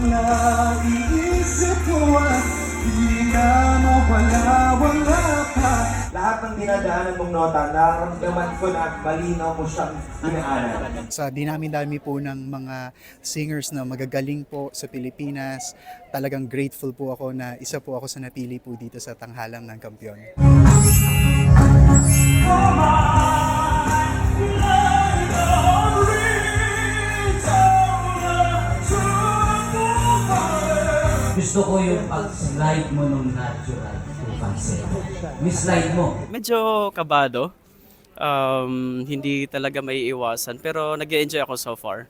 naiisip ko at di na mawala-wala pa. Lahat ng dinadaanan mong nota, nararamdaman ko na malinaw mo siyang inaaral. Sa dinami-dami po ng mga singers na magagaling po sa Pilipinas, talagang grateful po ako na isa po ako sa napili po dito sa Tanghalang ng Kampiyon. Gusto ko yung pag-slide mo nung natural to concept. Miss-slide mo. Medyo kabado. Hindi talaga may iwasan pero nag-enjoy ako so far.